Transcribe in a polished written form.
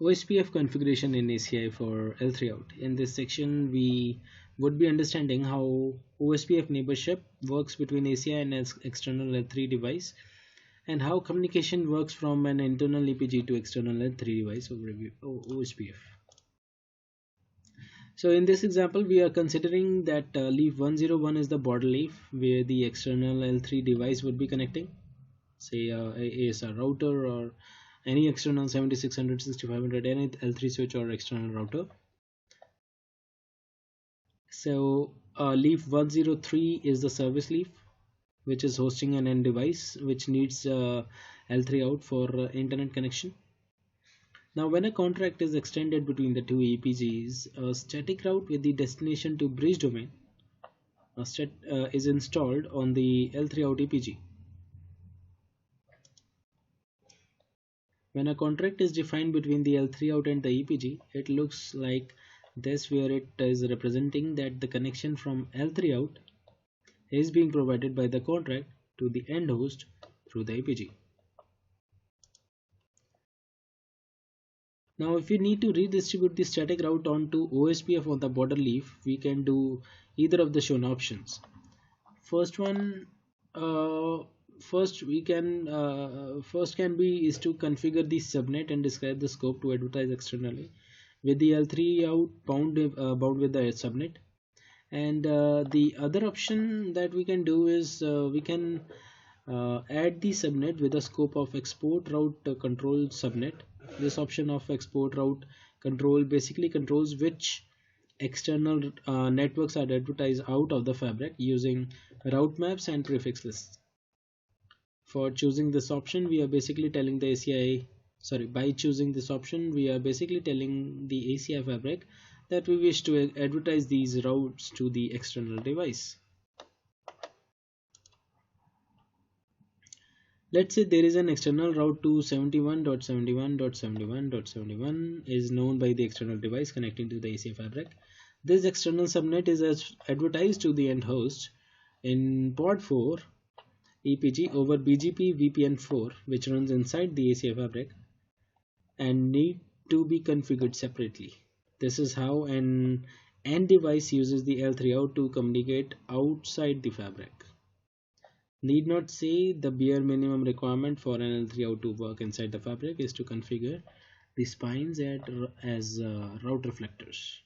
OSPF configuration in ACI for L3out. In this section, we would be understanding how OSPF neighborship works between ACI and its external L3 device, and how communication works from an internal EPG to external L3 device over OSPF. So in this example, we are considering that leaf 101 is the border leaf where the external L3 device would be connecting, say ASR router or any external 7600, 6500, any L3 switch or external router. So leaf 103 is the service leaf, which is hosting an end device which needs L3 out for internet connection. Now when a contract is extended between the two EPGs, a static route with the destination to bridge domain is installed on the L3out EPG. When a contract is defined between the L3out and the EPG, it looks like this, where it is representing that the connection from L3out is being provided by the contract to the end host through the EPG. Now if we need to redistribute the static route onto OSPF on the border leaf, we can do either of the shown options. First can be is to configure the subnet and describe the scope to advertise externally with the L3out bound with the subnet. And the other option that we can do is we can add the subnet with a scope of export route control subnet. This option of export route control basically controls which external networks are advertised out of the fabric using route maps and prefix lists. For choosing this option, we are basically telling the by choosing this option, we are basically telling the ACI fabric that we wish to advertise these routes to the external device. Let's say there is an external route to 71.71.71.71 is known by the external device connecting to the ACI fabric. This external subnet is advertised to the end host in port 4 EPG over BGP VPN 4, which runs inside the ACI fabric and need to be configured separately. This is how an end device uses the L3out to communicate outside the fabric. Need not say the bare minimum requirement for an L3out to work inside the fabric is to configure the spines as route reflectors.